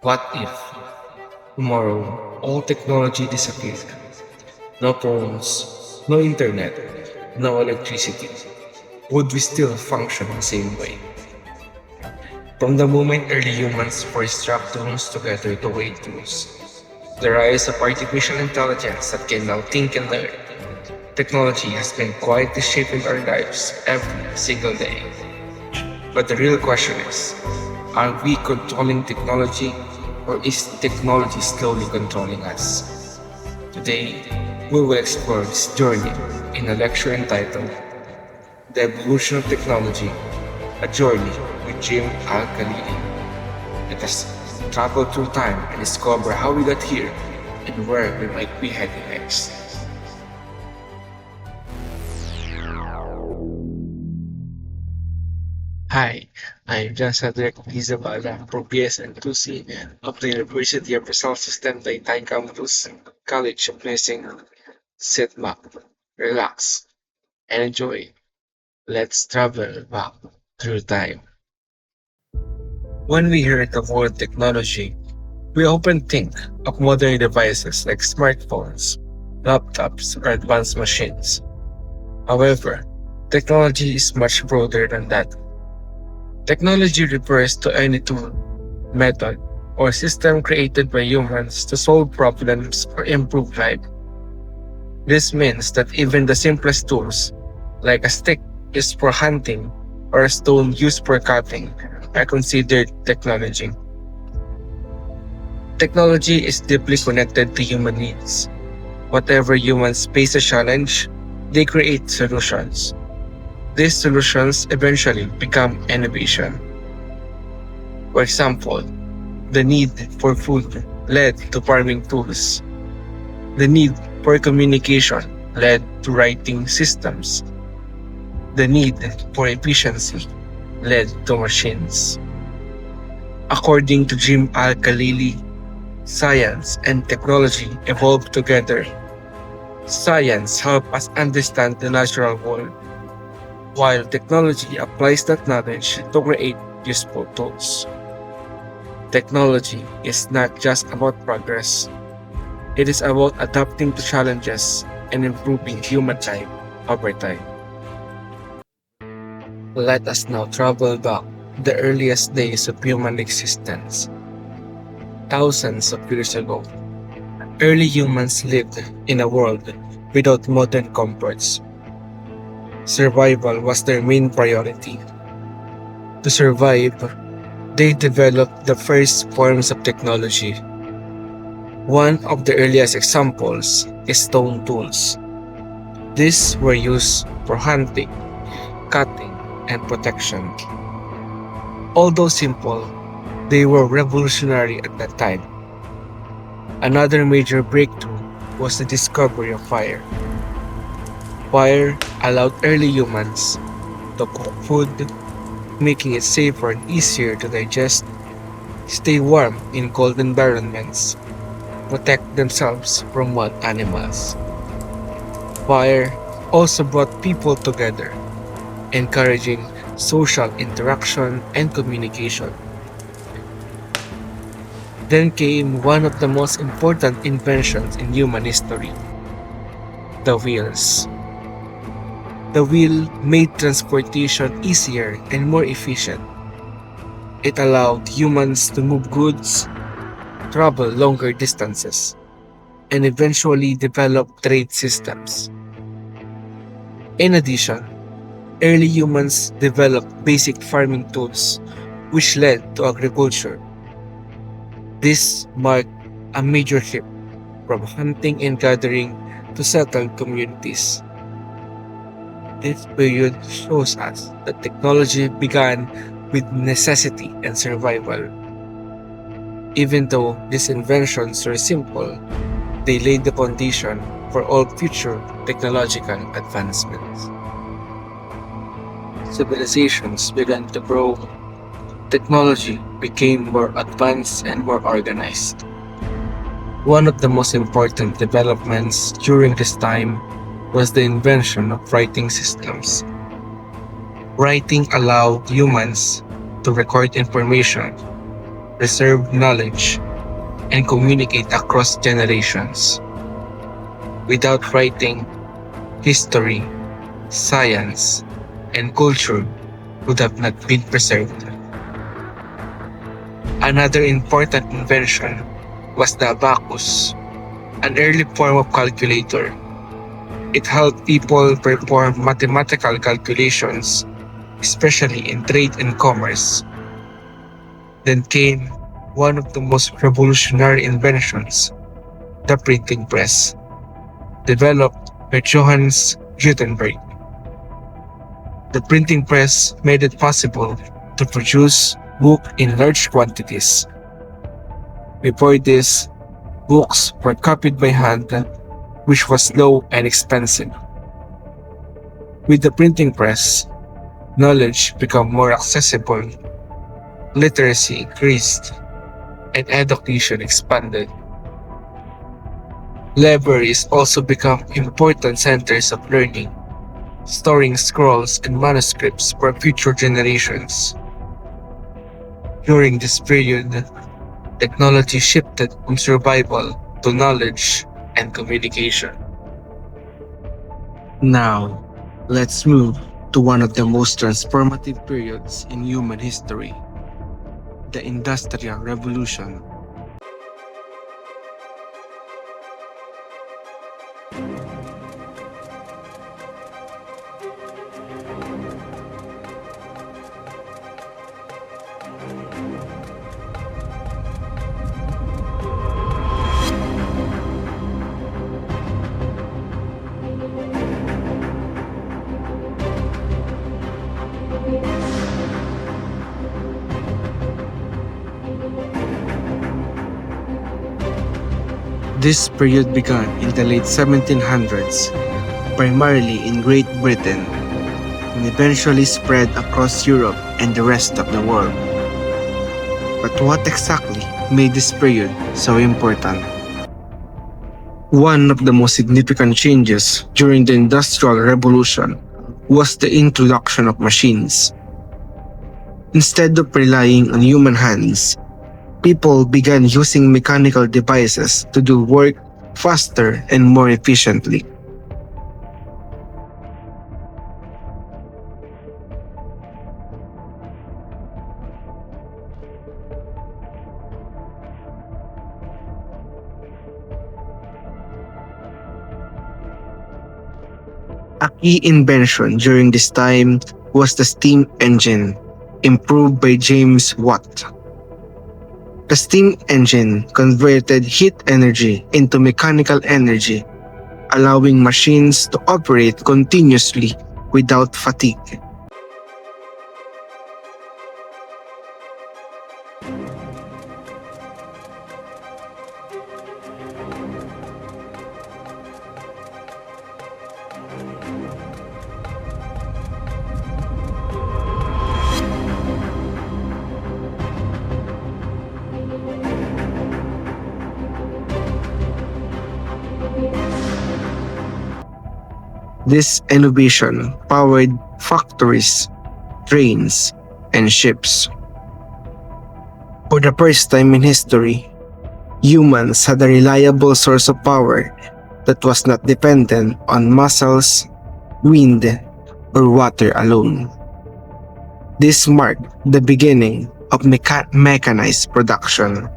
What if tomorrow all technology disappeared? No phones, no internet, no electricity. Would we still function the same way? From the moment early humans first strapped tools together to create tools, the rise of artificial intelligence that can now think and learn, technology has been quietly shaping our lives every single day. But the real question is, are we controlling technology or is technology slowly controlling us? Today, we will explore this journey in a lecture entitled The Evolution of Technology, a Journey with Jim Al-Khalili. Let us travel through time and discover how we got here and where we might be heading next. Hi, I'm John Cedrick Zabaka from BSN 2C of the University of Rizal System Taytay Campus, College of Nursing. Sit back, relax, and enjoy. Let's travel back through time. When we hear the word technology, we often think of modern devices like smartphones, laptops, or advanced machines. However, technology is much broader than that. Technology refers to any tool, method, or system created by humans to solve problems or improve life. This means that even the simplest tools, like a stick used for hunting or a stone used for cutting, are considered technology. Technology is deeply connected to human needs. Whatever humans face a challenge, they create solutions. These solutions eventually become innovation. For example, the need for food led to farming tools. The need for communication led to writing systems. The need for efficiency led to machines. According to Jim Al-Khalili, science and technology evolve together. Science helps us understand the natural world, while technology applies that knowledge to create useful tools. Technology is not just about progress, it is about adapting to challenges and improving human life over time. Let us now travel back to the earliest days of human existence. Thousands of years ago, early humans lived in a world without modern comforts. Survival was their main priority. To survive, they developed the first forms of technology. One of the earliest examples is stone tools. These were used for hunting, cutting, and protection. Although simple, they were revolutionary at that time. Another major breakthrough was the discovery of fire. Fire allowed early humans to cook food, making it safer and easier to digest, stay warm in cold environments, protect themselves from wild animals. Fire also brought people together, encouraging social interaction and communication. Then came one of the most important inventions in human history, the wheels. The wheel made transportation easier and more efficient. It allowed humans to move goods, travel longer distances, and eventually develop trade systems. In addition, early humans developed basic farming tools, which led to agriculture. This marked a major shift from hunting and gathering to settled communities. This period shows us that technology began with necessity and survival. Even though these inventions were simple, they laid the foundation for all future technological advancements. Civilizations began to grow, technology became more advanced and more organized. One of the most important developments during this time was the invention of writing systems. Writing allowed humans to record information, preserve knowledge, and communicate across generations. Without writing, history, science, and culture would have not been preserved. Another important invention was the abacus, an early form of calculator. It helped people perform mathematical calculations, especially in trade and commerce. Then came one of the most revolutionary inventions, the printing press, developed by Johannes Gutenberg. The printing press made it possible to produce books in large quantities. Before this, books were copied by hand, which was slow and expensive. With the printing press, knowledge became more accessible, literacy increased, and education expanded. Libraries also become important centers of learning, storing scrolls and manuscripts for future generations. During this period, technology shifted from survival to knowledge and communication. Now, let's move to one of the most transformative periods in human history, the Industrial Revolution. This period began in the late 1700s, primarily in Great Britain, and eventually spread across Europe and the rest of the world. But what exactly made this period so important? One of the most significant changes during the Industrial Revolution was the introduction of machines. Instead of relying on human hands, people began using mechanical devices to do work faster and more efficiently. A key invention during this time was the steam engine, improved by James Watt. The steam engine converted heat energy into mechanical energy, allowing machines to operate continuously without fatigue. This innovation powered factories, trains, and ships. For the first time in history, humans had a reliable source of power that was not dependent on muscles, wind, or water alone. This marked the beginning of mechanized production.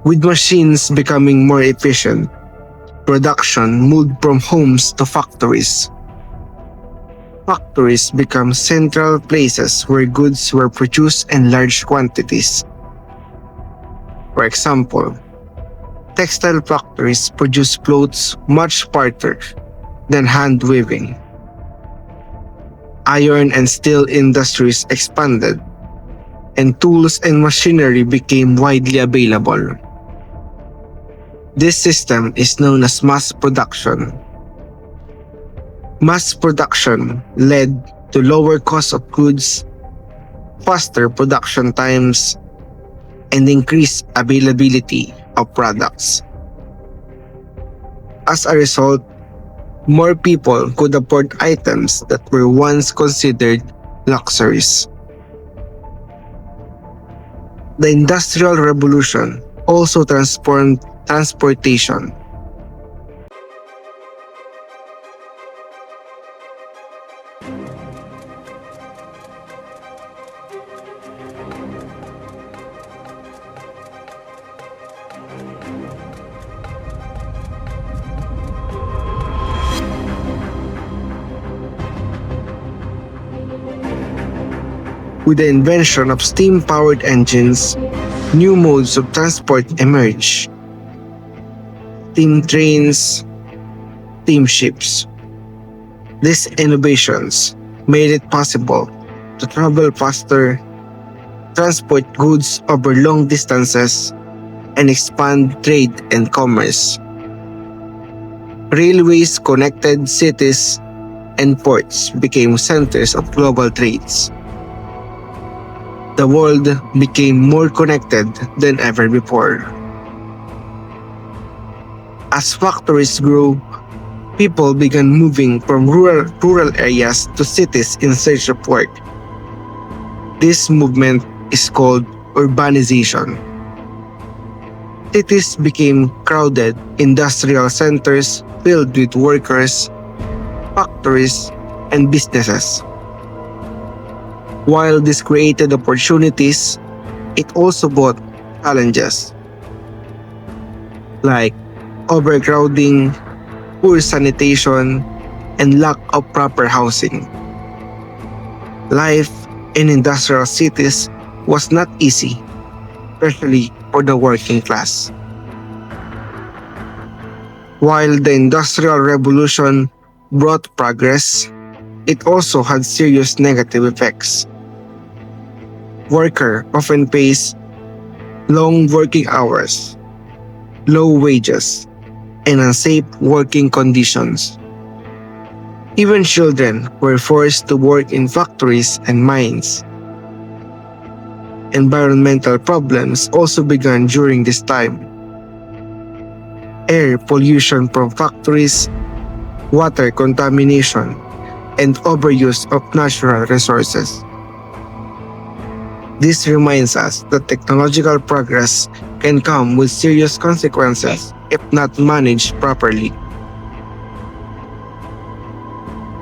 With machines becoming more efficient, production moved from homes to factories. Factories became central places where goods were produced in large quantities. For example, textile factories produced clothes much faster than hand weaving. Iron and steel industries expanded, and tools and machinery became widely available. This system is known as mass production. Mass production led to lower cost of goods, faster production times, and increased availability of products. As a result, more people could afford items that were once considered luxuries. The Industrial Revolution also transformed transportation. With the invention of steam-powered engines, new modes of transport emerged: steam trains, steamships. These innovations made it possible to travel faster, transport goods over long distances, and expand trade and commerce. Railways connected cities and ports became centers of global trades. The world became more connected than ever before. As factories grew, people began moving from rural areas to cities in search of work. This movement is called urbanization. Cities became crowded industrial centers filled with workers, factories, and businesses. While this created opportunities, it also brought challenges like overcrowding, poor sanitation, and lack of proper housing. Life in industrial cities was not easy, especially for the working class. While the Industrial Revolution brought progress, it also had serious negative effects. Worker often face long working hours, low wages, and unsafe working conditions. Even children were forced to work in factories and mines. Environmental problems also began during this time. Air pollution from factories, water contamination, and overuse of natural resources. This reminds us that technological progress can come with serious consequences if not managed properly.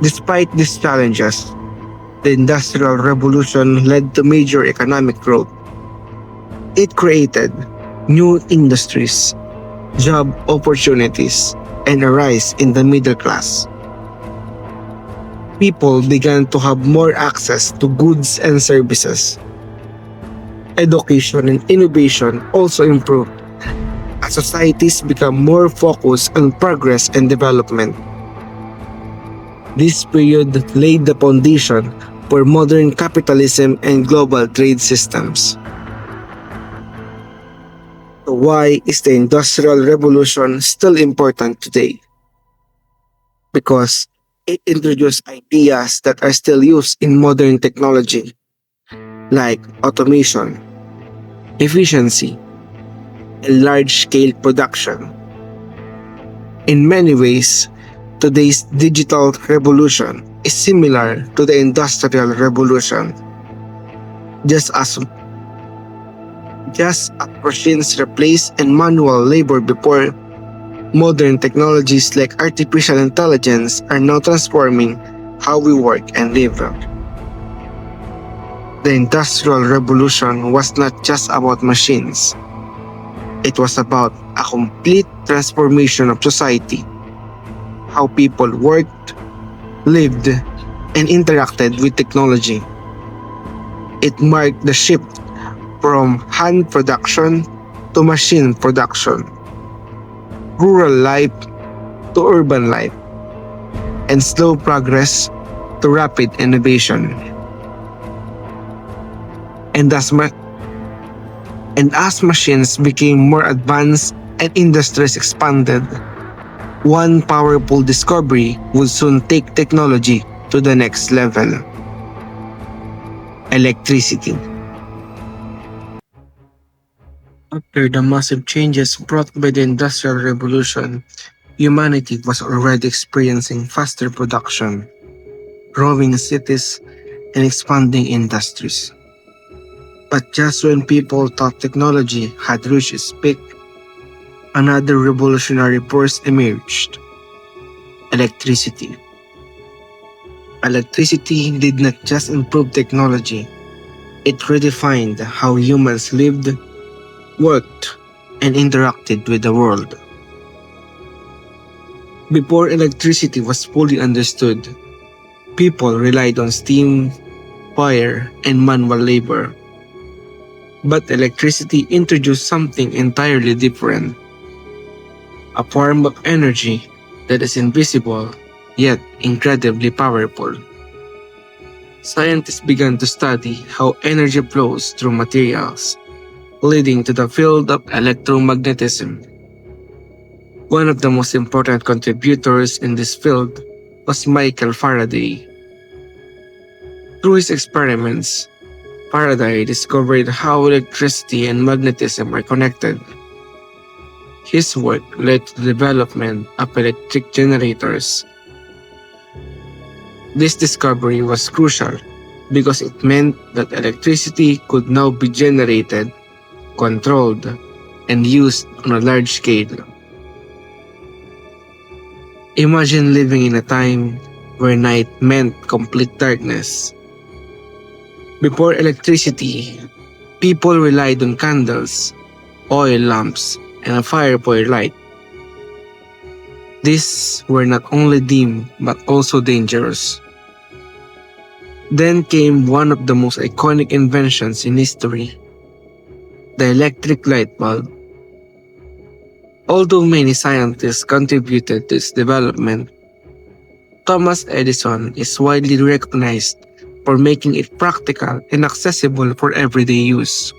Despite these challenges, the Industrial Revolution led to major economic growth. It created new industries, job opportunities, and a rise in the middle class. People began to have more access to goods and services. Education and innovation also improved as societies become more focused on progress and development. This period laid the foundation for modern capitalism and global trade systems. So why is the Industrial Revolution still important today? Because it introduced ideas that are still used in modern technology, like automation, efficiency, and large-scale production. In many ways, today's digital revolution is similar to the Industrial Revolution. Just as machines replaced and manual labor before, modern technologies like artificial intelligence are now transforming how we work and live. The Industrial Revolution was not just about machines. It was about a complete transformation of society, how people worked, lived, and interacted with technology. It marked the shift from hand production to machine production, rural life to urban life, and slow progress to rapid innovation. And as machines became more advanced and industries expanded, one powerful discovery would soon take technology to the next level: electricity. After the massive changes brought by the Industrial Revolution, humanity was already experiencing faster production, growing cities, and expanding industries. But just when people thought technology had reached its peak, another revolutionary force emerged: electricity. Electricity did not just improve technology, it redefined how humans lived, worked, and interacted with the world. Before electricity was fully understood, people relied on steam, fire, and manual labor. But electricity introduced something entirely different: a form of energy that is invisible yet incredibly powerful. Scientists began to study how energy flows through materials, leading to the field of electromagnetism. One of the most important contributors in this field was Michael Faraday. Through his experiments, Faraday discovered how electricity and magnetism are connected. His work led to the development of electric generators. This discovery was crucial because it meant that electricity could now be generated, controlled, and used on a large scale. Imagine living in a time where night meant complete darkness. Before electricity, people relied on candles, oil lamps, and a firefly light. These were not only dim but also dangerous. Then came one of the most iconic inventions in history: the electric light bulb. Although many scientists contributed to its development, Thomas Edison is widely recognized for making it practical and accessible for everyday use.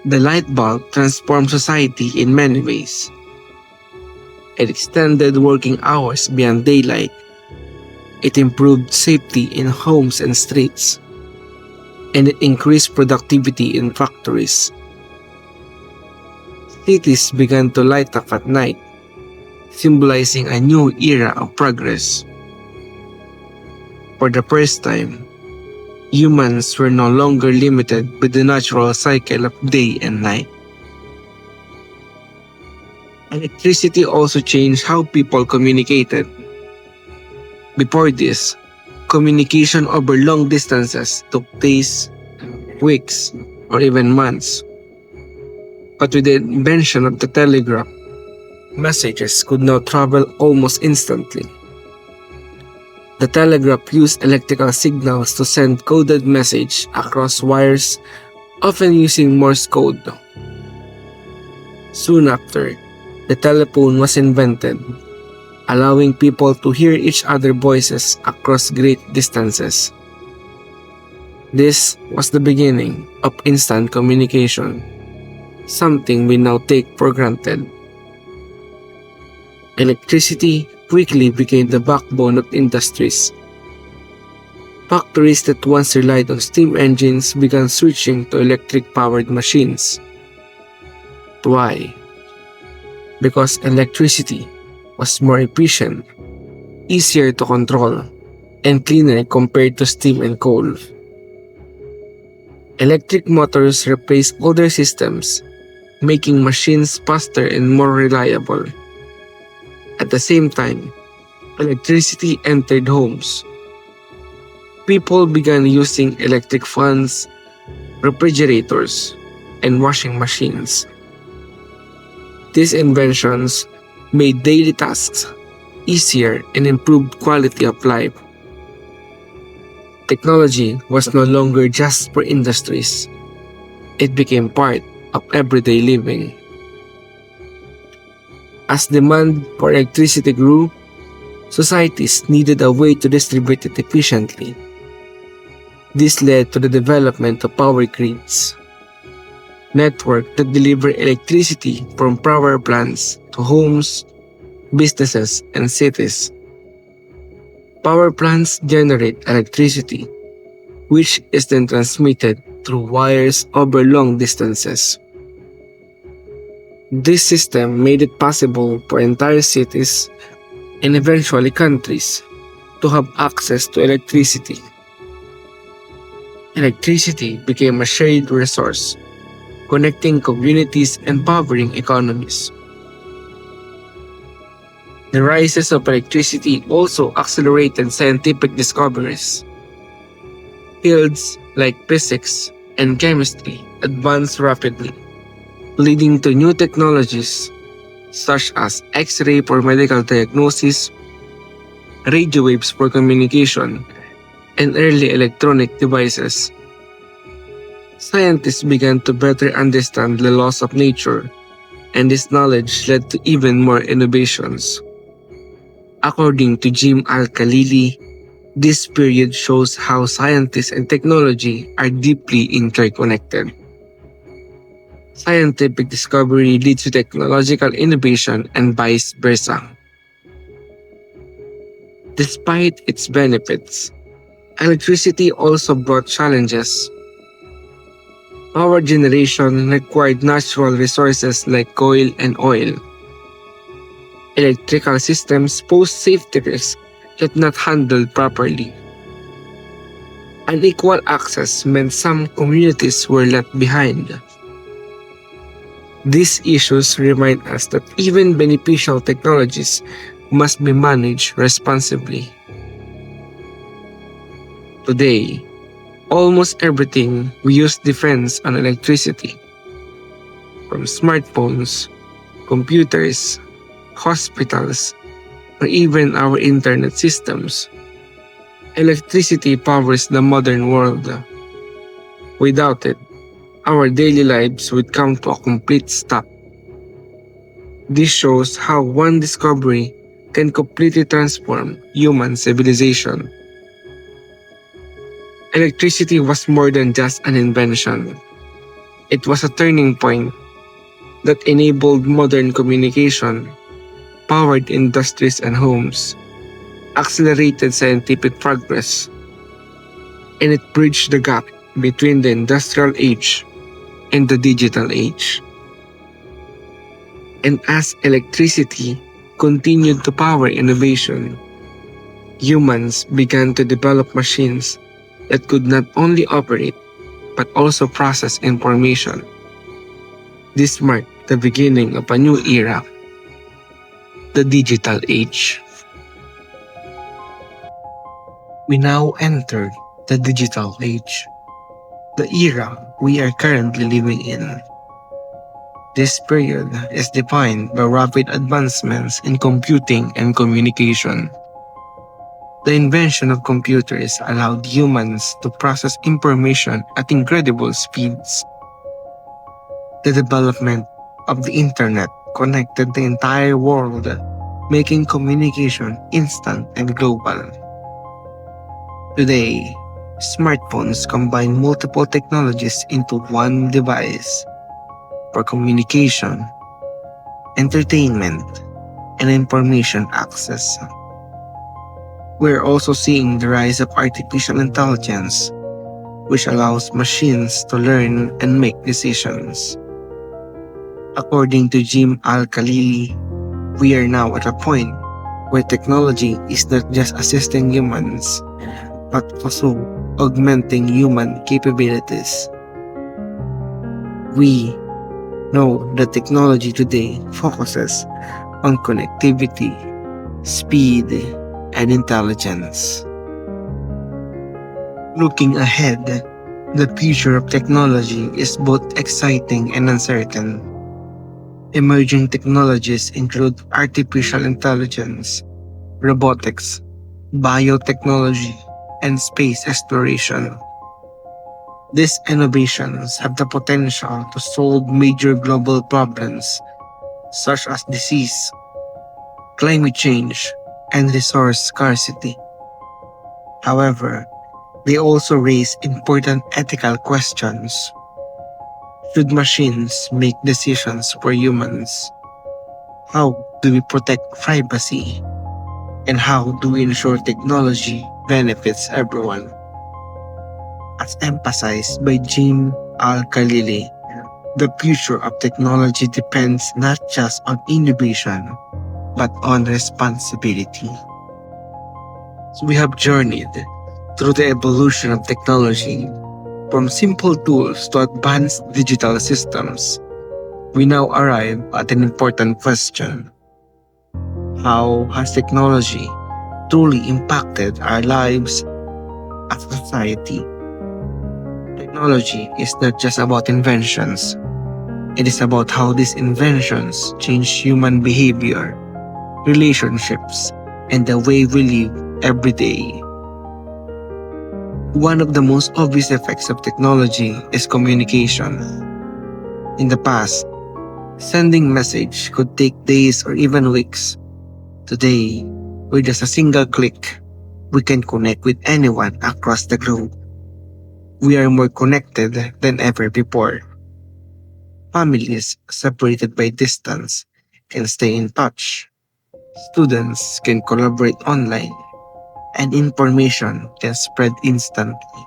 The light bulb transformed society in many ways. It extended working hours beyond daylight. It improved safety in homes and streets, and it increased productivity in factories. Cities began to light up at night, symbolizing a new era of progress. For the first time, humans were no longer limited by the natural cycle of day and night. Electricity also changed how people communicated. Before this, communication over long distances took days, weeks, or even months. But with the invention of the telegraph, messages could now travel almost instantly. The telegraph used electrical signals to send coded message across wires, often using Morse code. Soon after, the telephone was invented, allowing people to hear each other's voices across great distances. This was the beginning of instant communication, something we now take for granted. Electricity quickly became the backbone of industries. Factories that once relied on steam engines began switching to electric-powered machines. Why? Because electricity was more efficient, easier to control, and cleaner compared to steam and coal. Electric motors replaced older systems, making machines faster and more reliable. At the same time, electricity entered homes. People began using electric fans, refrigerators, and washing machines. These inventions made daily tasks easier and improved quality of life. Technology was no longer just for industries. It became part of everyday living. As demand for electricity grew, societies needed a way to distribute it efficiently. This led to the development of power grids, networks that deliver electricity from power plants to homes, businesses, and cities. Power plants generate electricity, which is then transmitted through wires over long distances. This system made it possible for entire cities and eventually countries to have access to electricity. Electricity became a shared resource, connecting communities and powering economies. The rises of electricity also accelerated scientific discoveries. Fields like physics and chemistry advanced rapidly, leading to new technologies such as X-ray for medical diagnosis, radio waves for communication, and early electronic devices. Scientists began to better understand the laws of nature, and this knowledge led to even more innovations. According to Jim Al-Khalili, this period shows how scientists and technology are deeply interconnected. Scientific discovery leads to technological innovation and vice versa. Despite its benefits, electricity also brought challenges. Power generation required natural resources like coal and oil. Electrical systems pose safety risks if not handled properly. Unequal access meant some communities were left behind. These issues remind us that even beneficial technologies must be managed responsibly. Today, almost everything we use depends on electricity. From smartphones, computers, hospitals, or even our internet systems. Electricity powers the modern world. Without it, our daily lives would come to a complete stop. This shows how one discovery can completely transform human civilization. Electricity was more than just an invention. It was a turning point that enabled modern communication, powered industries and homes, accelerated scientific progress, and it bridged the gap between the industrial age and the digital age. And as electricity continued to power innovation, humans began to develop machines that could not only operate but also process information. This marked the beginning of a new era, the digital age. We now enter the digital age, the era we are currently living in. This period is defined by rapid advancements in computing and communication. The invention of computers allowed humans to process information at incredible speeds. The development of the internet connected the entire world, making communication instant and global. Today, smartphones combine multiple technologies into one device for communication, entertainment, and information access. We're also seeing the rise of artificial intelligence, which allows machines to learn and make decisions. According to Jim Al-Khalili, we are now at a point where technology is not just assisting humans, but also augmenting human capabilities. We know that technology today focuses on connectivity, speed, and intelligence. Looking ahead, the future of technology is both exciting and uncertain. Emerging technologies include artificial intelligence, robotics, biotechnology, and space exploration. These innovations have the potential to solve major global problems such as disease, climate change, and resource scarcity. However, they also raise important ethical questions. Should machines make decisions for humans? How do we protect privacy? And how do we ensure technology benefits everyone? As emphasized by Jim Al-Khalili, the future of technology depends not just on innovation, but on responsibility. So we have journeyed through the evolution of technology, From simple tools to advanced digital systems, we now arrive at an important question. How has technology truly impacted our lives as a society? Technology is not just about inventions, it is about how these inventions change human behavior, relationships, and the way we live every day. One of the most obvious effects of technology is communication. In the past, sending message could take days or even weeks. Today, with just a single click, we can connect with anyone across the globe. We are more connected than ever before. Families separated by distance can stay in touch. Students can collaborate online, and information can spread instantly.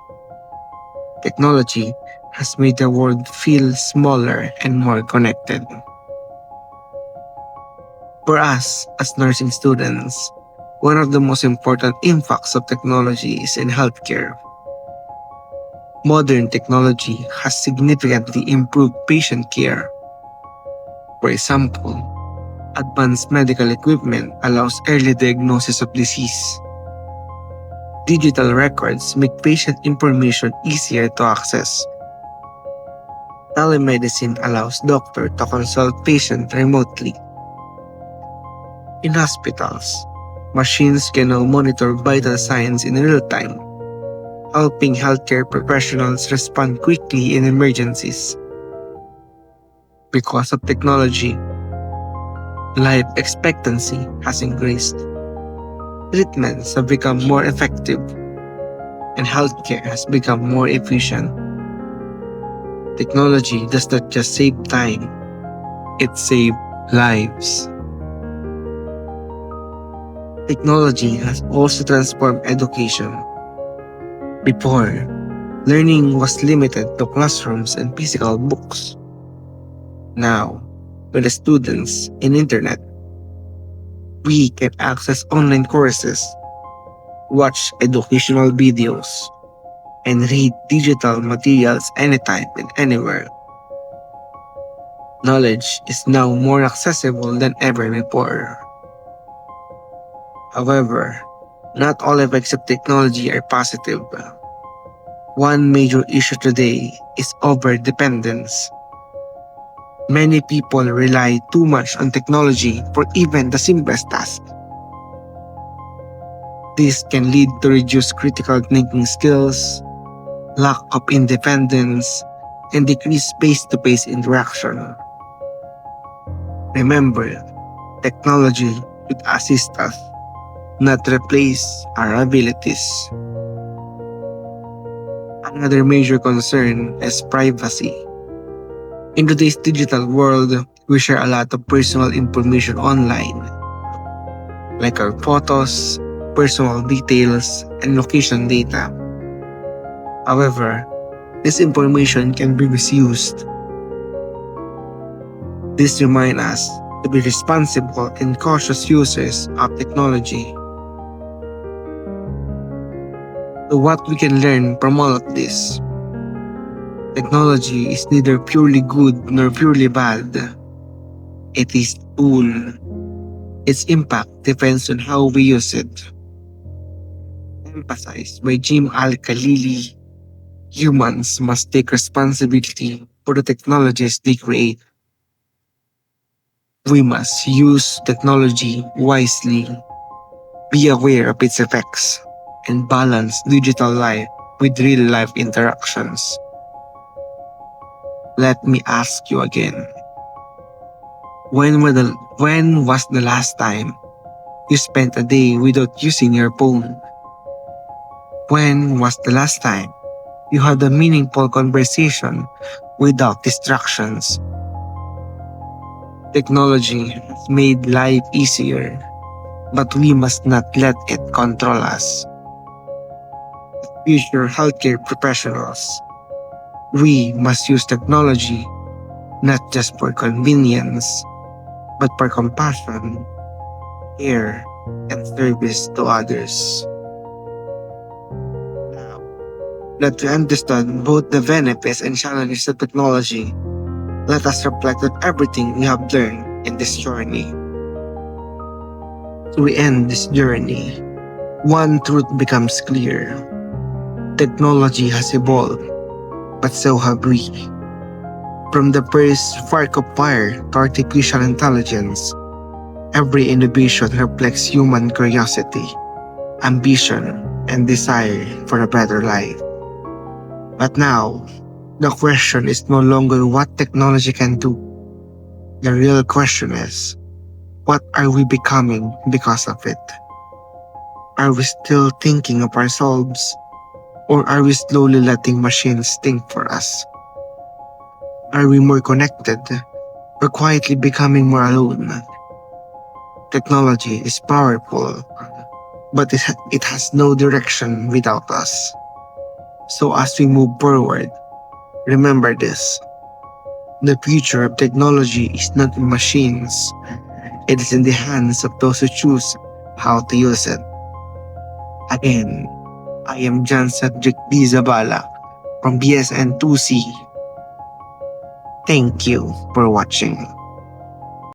Technology has made the world feel smaller and more connected. For us as nursing students, one of the most important impacts of technology is in healthcare. Modern technology has significantly improved patient care. For example, advanced medical equipment allows early diagnosis of disease. Digital records make patient information easier to access. Telemedicine allows doctor to consult patient remotely. In hospitals, machines can now monitor vital signs in real time, helping healthcare professionals respond quickly in emergencies. Because of technology, life expectancy has increased. Treatments have become more effective, and healthcare has become more efficient. Technology does not just save time, it saves lives. Technology has also transformed education. Before, learning was limited to classrooms and physical books. Now, with the students and internet, we can access online courses, watch educational videos, and read digital materials anytime and anywhere. Knowledge is now more accessible than ever before. However, not all effects of technology are positive. One major issue today is over-dependence. Many people rely too much on technology for even the simplest tasks. This can lead to reduced critical thinking skills, lack of independence, and decreased face-to-face interaction. Remember, technology should assist us, not replace our abilities. Another major concern is privacy. In today's digital world, we share a lot of personal information online, like our photos, personal details, and location data. However, this information can be misused. This reminds us to be responsible and cautious users of technology. So what we can learn from all of this? Technology is neither purely good nor purely bad. It is a tool. Its impact depends on how we use it. Emphasized by Jim Al-Khalili, humans must take responsibility for the technologies they create. We must use technology wisely, be aware of its effects, and balance digital life with real life interactions. Let me ask you again. When was the last time you spent a day without using your phone? When was the last time you had a meaningful conversation without distractions? Technology has made life easier, but we must not let it control us. Future healthcare professionals, we must use technology not just for convenience, but for compassion, care, and service to others. Now, That we understand both the benefits and challenges of technology, let us reflect on everything we have learned in this journey. As we end this journey, one truth becomes clear. Technology has evolved, but so have we. From the first spark of fire to artificial intelligence, every innovation reflects human curiosity, ambition, and desire for a better life. But now, the question is no longer what technology can do. The real question is, what are we becoming because of it? Are we still thinking of ourselves, or are we slowly letting machines think for us? Are we more connected, or quietly becoming more alone? Technology is powerful, but it has no direction without us. So as we move forward, remember this. The future of technology is not in machines. It is in the hands of those who choose how to use it. Again, I am John Cedrick D. Zabala from BSN 2C. Thank you for watching.